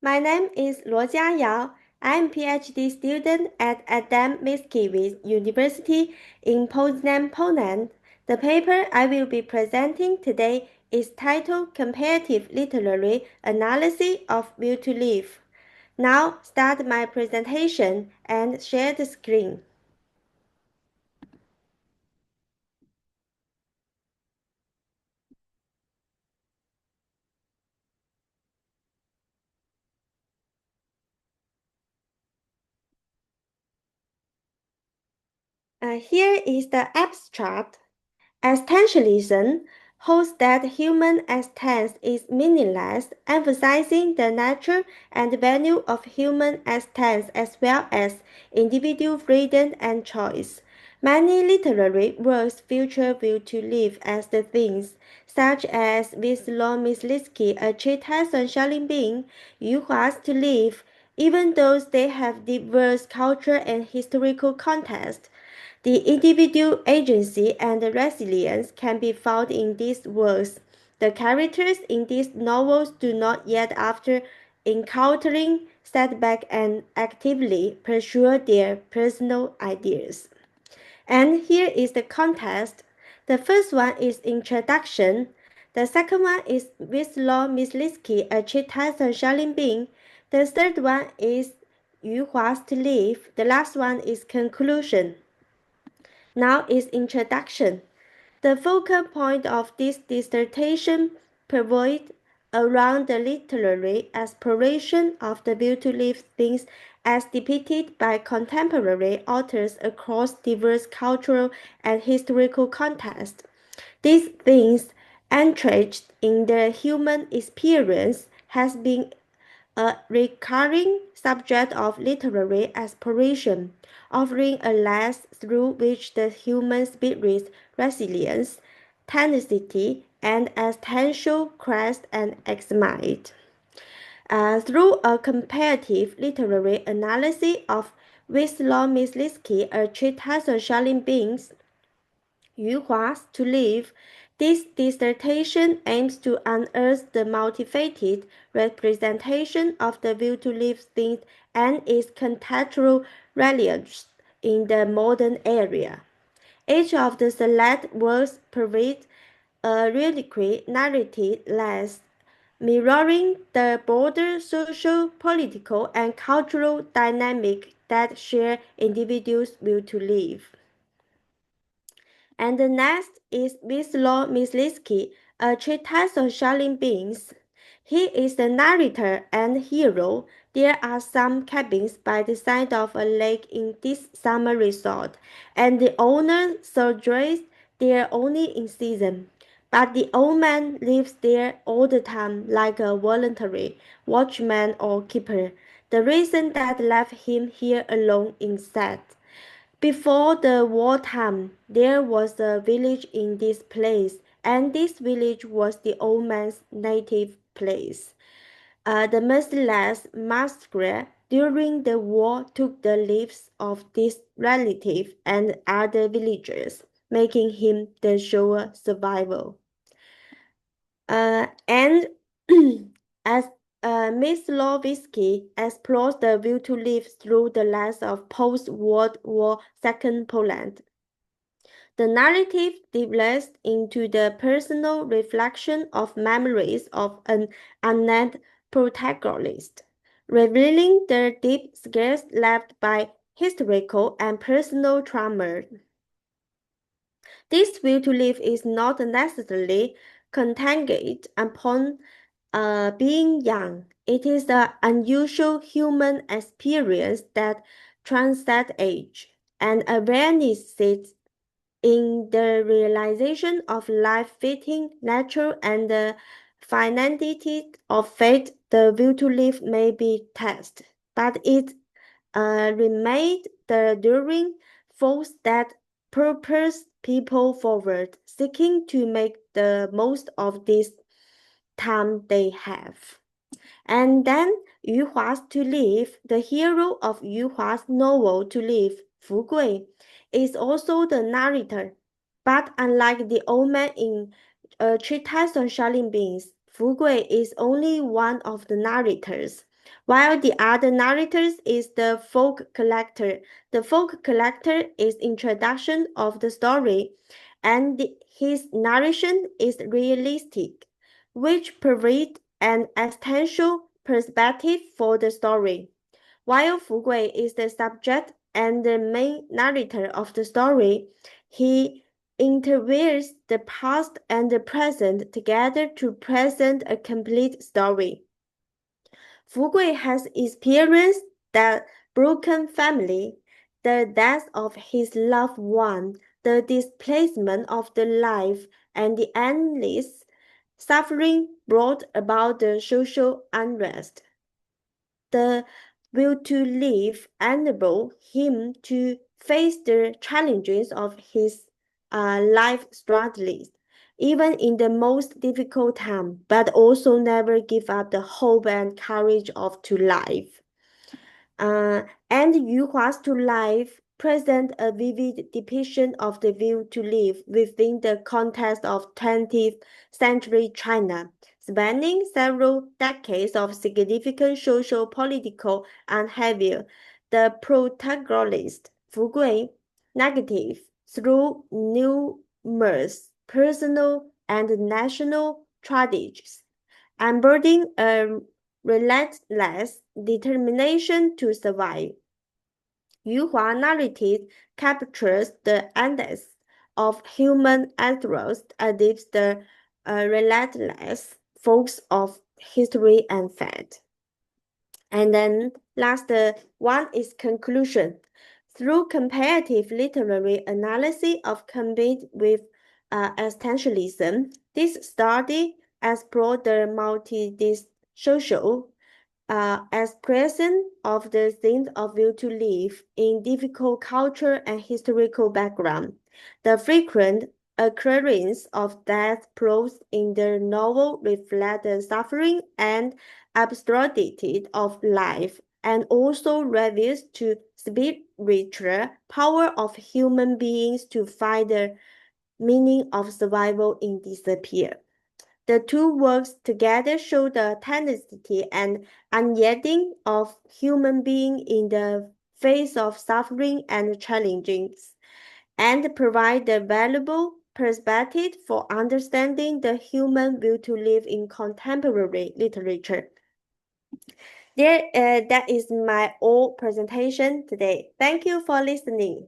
My name is Jiayao Luo. I am PhD student at Mickiewicz University in Poznan, Poland. The paper I will be presenting today is titled Comparative Literary Analysis of Will to Live. Now start my presentation and share the screen. Here is the abstract. Existentialism holds that human existence is meaningless, emphasizing the nature and value of human existence as well as individual freedom and choice. Many literary works feature will to live as the themes, such as Wisław Myslicki, A Treatise on Shaolin Being, Yu Hua's To Live, even though they have diverse cultural and historical context. The individual agency and resilience can be found in these works. The characters in these novels do not yet, after encountering setback and actively pursue their personal ideas. And here is the context. The first one is introduction. The second one is Wisław Myslicki, A Treatise on Shaolin Being. The third one is Yu Hua's To Live. The last one is conclusion. Now is introduction. The focal point of this dissertation pivots around the literary exploration of the will to live things as depicted by contemporary authors across diverse cultural and historical contexts. These things, entrenched in the human experience, has been a recurring subject of literary exploration, offering a lens through which the human spirit's resilience, tenacity, and existential quest are examined. Through a comparative literary analysis of Wisław Myslicki, A Treatise on Shaolin Beings, Yu Hua's To Live, this dissertation aims to unearth the multifaceted representation of the will to live thing and its contextual relevance in the modern era. Each of the select works provides a reliquary narrative lens mirroring the broader social, political, and cultural dynamic that share individuals' will to live. And the next is Wisław Myslicki, A Treatise on Shaolin Beings. He is the narrator and hero. There are some cabins by the side of a lake in this summer resort, and the owner sojourns there only in season. But the old man lives there all the time like a voluntary watchman or keeper. The reason that left him here alone is sad. Before the wartime, there was a village in this place, and this village was the old man's native place. The merciless massacre during the war took the lives of this relative and other villagers, making him the sole survivor. And as Miss Lovisky explores the will to live through the lens of post-World War II Poland. The narrative develops into the personal reflection of memories of an unnamed protagonist, revealing the deep scars left by historical and personal trauma. This will to live is not necessarily contingent upon being young. It is the unusual human experience that transcends age, and awareness sits in the realization of life fitting, natural, and the finality of fate. The will to live may be tested, but it remained the enduring force that propels people forward, seeking to make the most of this time they have. And then Yu Hua's To Live, the hero of Yu Hua's novel To Live, Fu Gui, is also the narrator. But unlike the old man in A Treatise on Shaolin Beings, Fu Gui is only one of the narrators. while the other narrator is the folk collector. The folk collector is introduction of the story, and his narration is realistic, which provides an existential perspective for the story. While Fu Gui is the subject and the main narrator of the story, he interweaves the past and the present together to present a complete story. Fu Gui has experienced the broken family, the death of his loved one, the displacement of the life, and the endless suffering brought about the social unrest. The will to live enabled him to face the challenges of his life struggles, even in the most difficult time, but also never give up the hope and courage of to life. And Yu Hua's To Life present a vivid depiction of the will to live within the context of 20th century China, spanning several decades of significant social, political, upheaval. The protagonist, Fu Gui, negative through numerous personal and national tragedies, embodying a relentless determination to survive. Yu Hua narrative captures the endless of human ethos amidst the relentless force of history and fate. And then last one is conclusion. Through comparative literary analysis of combined with existentialism, this study explored the multi-social expression of the sense of will to live in difficult culture and historical background. The frequent occurrence of death proves in the novel reflect the suffering and absurdity of life, and also reveals to spiritual power of human beings to find the meaning of survival in disappear. The two works together show the tenacity and unyielding of human being in the face of suffering and challenges, and provide a valuable perspective for understanding the human will to live in contemporary literature. That is my all presentation today. Thank you for listening.